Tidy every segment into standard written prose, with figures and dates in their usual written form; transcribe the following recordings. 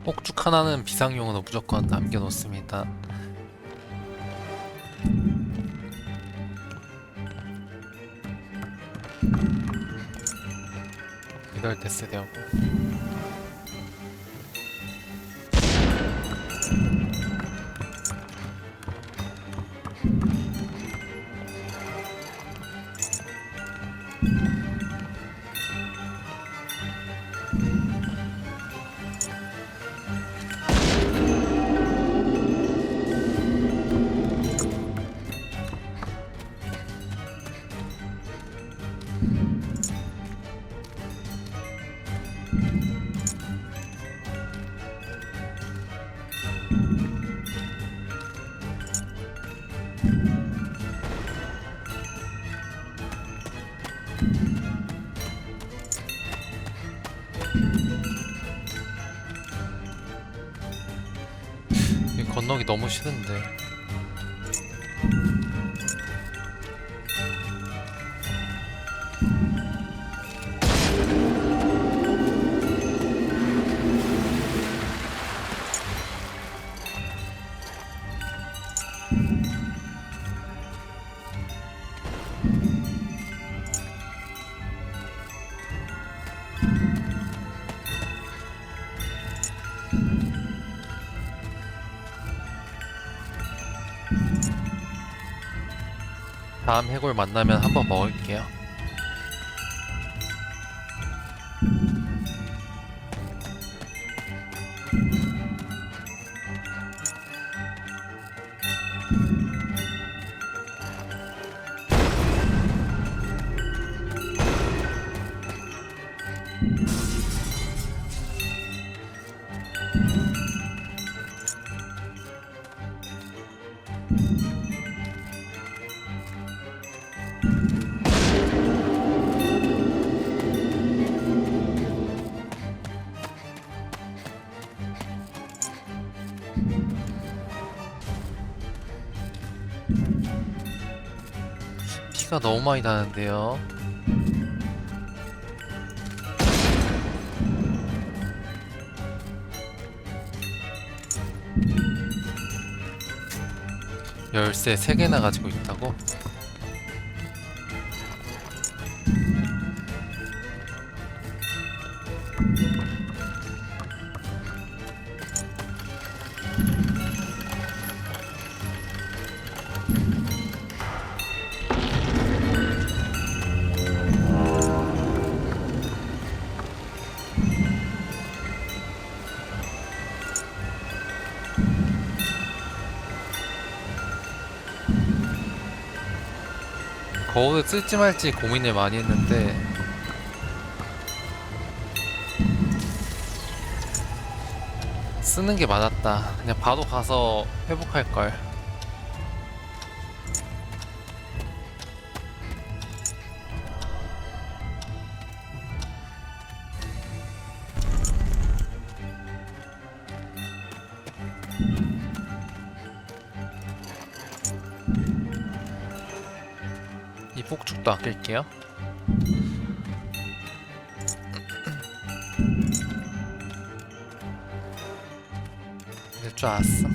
폭죽 하나는 비상용으로 무조건 남겨놓습니다. 이럴 때 쓰려고. 이 건너기 너무 싫은데. 다음 해골 만나면 한번 먹을게요. 피가 너무 많이 나는데요. 열쇠 3개나 가지고 있다고? 거울을 쓸지 말지 고민을 많이 했는데 쓰는 게 맞았다. 그냥 바로 가서 회복할걸. 이 폭죽도 아낄게요. 이럴 줄 알았어.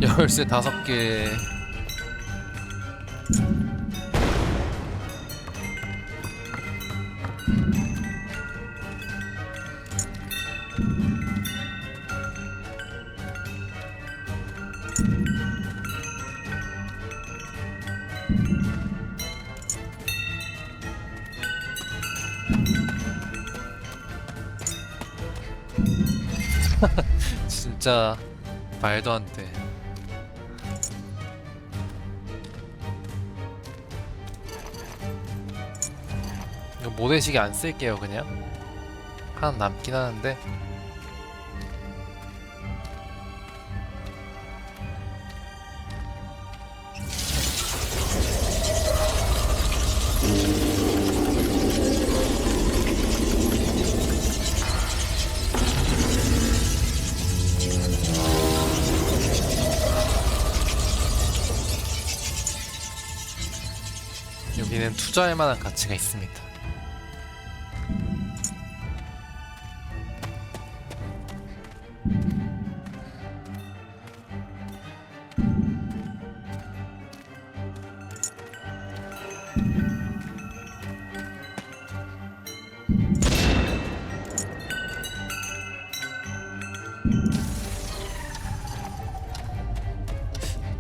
열쇠 5개. 진짜 말도 안 돼. 이거 모래시계 안 쓸게요. 그냥 하나 남긴 하는데. 투자할 만한 가치가 있습니다.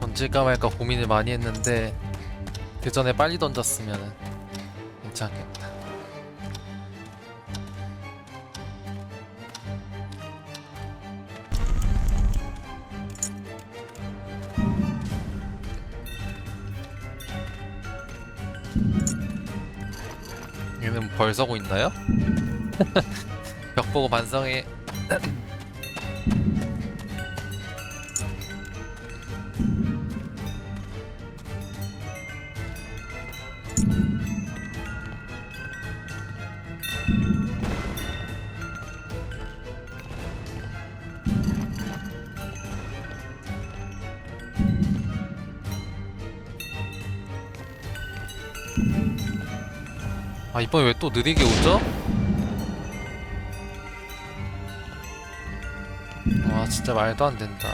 던질까 말까 고민을 많이 했는데 그 전에 빨리 던졌으면 괜찮겠다. 얘는 벌 서고 있나요? 벽 보고 반성해. 아, 이번에 왜 또 느리게 오죠? 와, 진짜 말도 안 된다.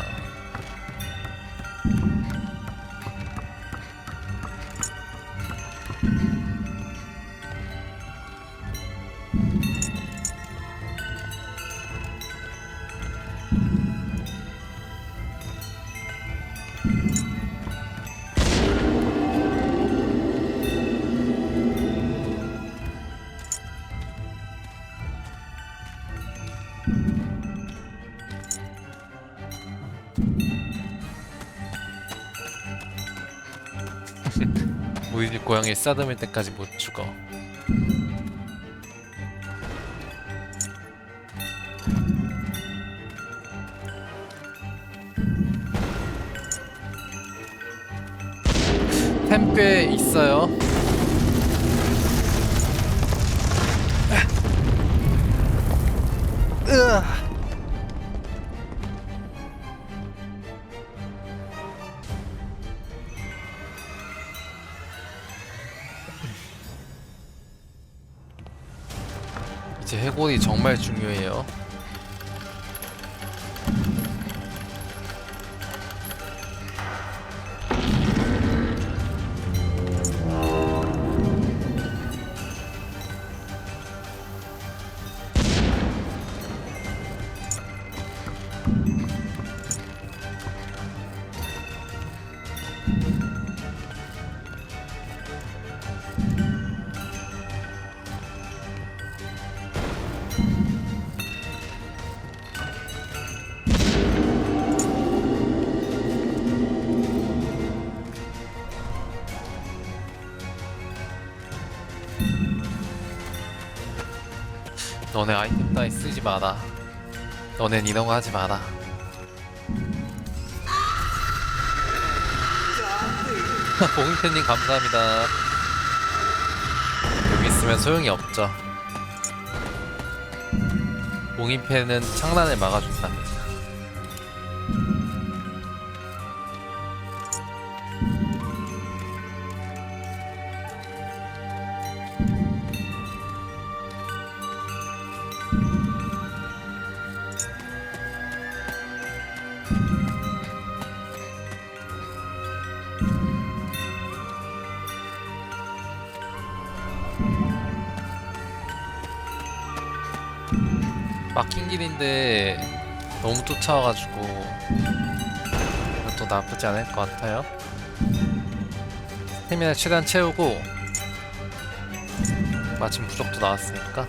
우리 집 고양이 싸듬을 때까지 못 죽어. 템 꽤 있어요. 으아. 이제 해골이 정말 중요해요. 너네 아이템 따위 쓰지 마라. 너넨 이런 거 하지 마라. 봉인팬님 감사합니다. 여기 있으면 소용이 없죠. 봉인팬은 창란을 막아준답니다. 막힌 길인데 너무 쫓아와가지고 이것도 나쁘지 않을 것 같아요. 스태미나 최대한 채우고 마침 부적도 나왔으니까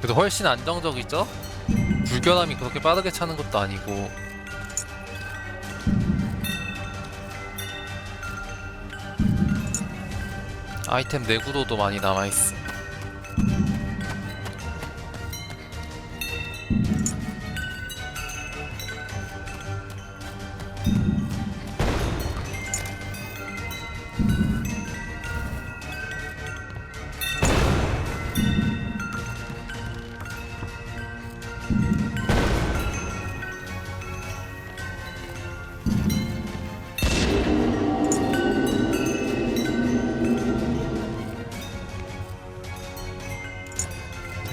그래도 훨씬 안정적이죠? 불결함이 그렇게 빠르게 차는 것도 아니고. 아이템 내구도도 많이 남아있어.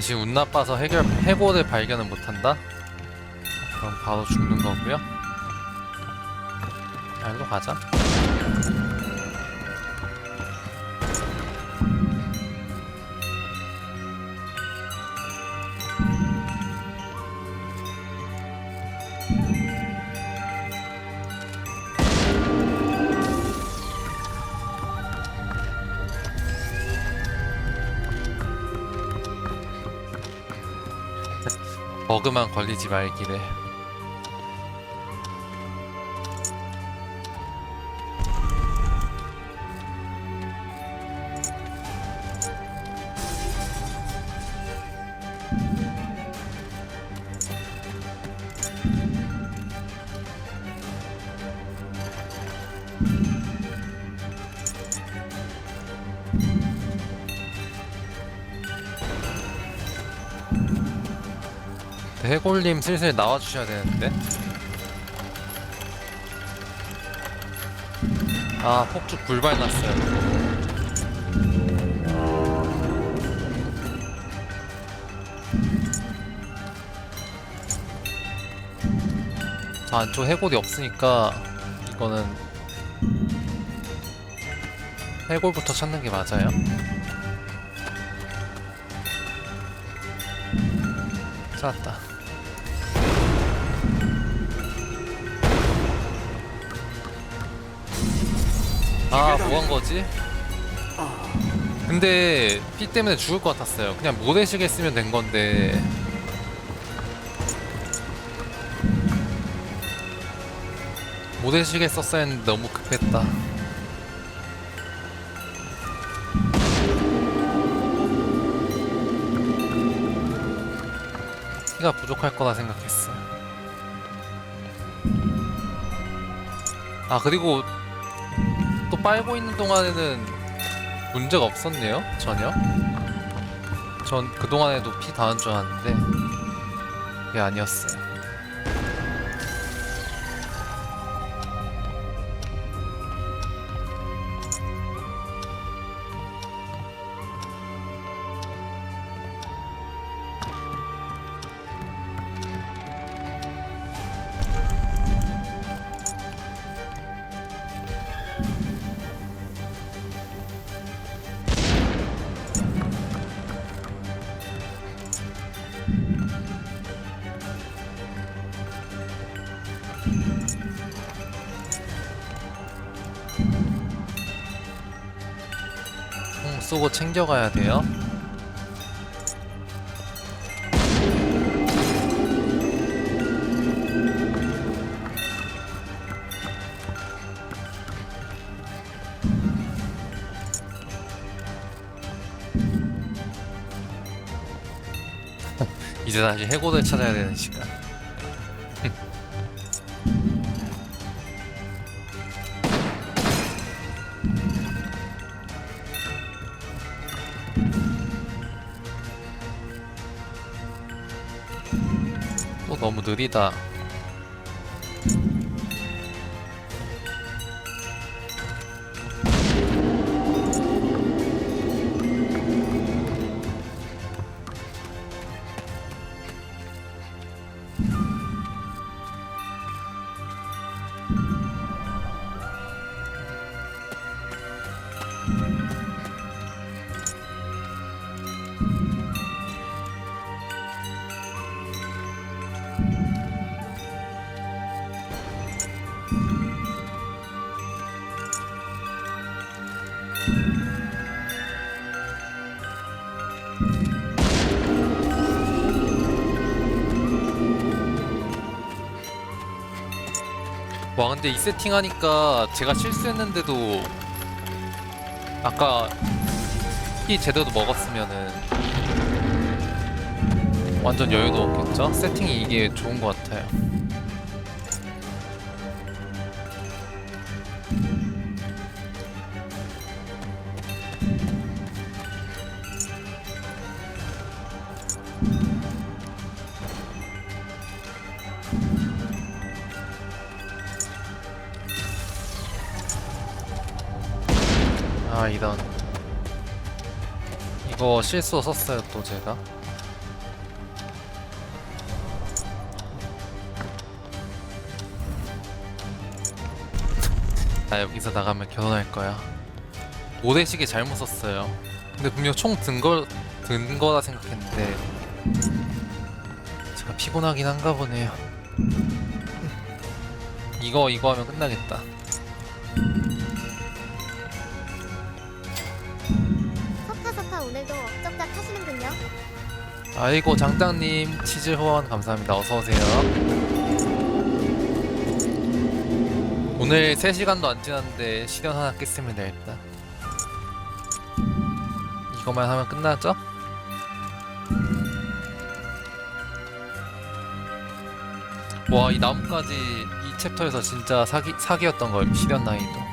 지금 운 나빠서 해골을 발견을 못한다? 그럼 바로 죽는 거고요. 일로 가자. 버그만 걸리지 말기를. 해골님 슬슬 나와주셔야 되는데. 아, 폭죽 불발 났어요. 저 안쪽 해골이 없으니까 이거는 해골부터 찾는 게 맞아요. 찾았다. 아, 뭐 한 거지? 근데 피 때문에 죽을 것 같았어요. 그냥 모래시계 쓰면 된 건데. 모래시계 썼어야 했는데 너무 급했다. 피가 부족할 거라 생각했어. 아, 그리고 또 빨고 있는 동안에는 문제가 없었네요? 전혀? 전 그동안에도 피 닿은 줄 알았는데 그게 아니었어요. 총 쏘고 챙겨가야 돼요. 이제 다시 해골을 찾아야 되는 시간. 또 너무 느리다. 와, 근데 이 세팅 하니까 제가 실수했는데도 아까 피 제대로 먹었으면은 완전 여유도 없겠죠? 세팅이 이게 좋은 것 같아요. 아, 이런. 이거 실수 썼어요 또 제가. 나 여기서 나가면 결혼할 거야. 모래시계 잘못 썼어요. 근데 분명 총 든 거라 생각했는데 제가 피곤하긴 한가 보네요. 이거 하면 끝나겠다. 석타석타 오늘도 쩍짝 하시는군요. 아이고 장땅님 치즈 후원 감사합니다. 어서오세요. 오늘 3시간도 안 지났는데 시련 하나 깼습니다. 일단 이거만 하면 끝나죠? 와, 이 나무까지 이 챕터에서 진짜 사기였던 걸. 시련 난이도.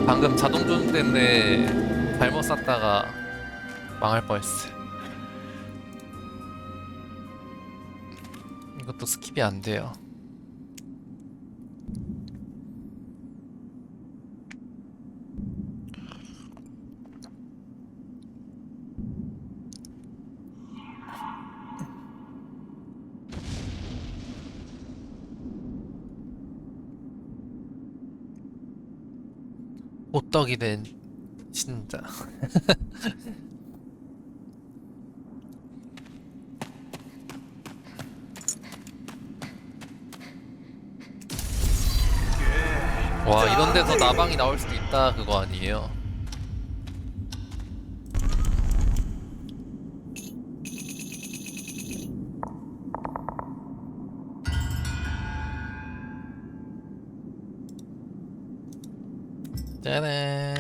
방금 자동 조준 때문에 잘못 쐈다가 망할 뻔했어요. 이것도 스킵이 안 돼요. 호떡이 된 진짜. 와, 이런 데서 나방이 나올 수도 있다 그거 아니에요? 짜란.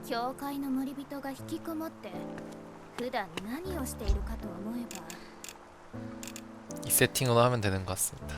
教会の森人が引きこもって普段何をしているかと思えば 이 세팅으로 하면 되는 것 같습니다.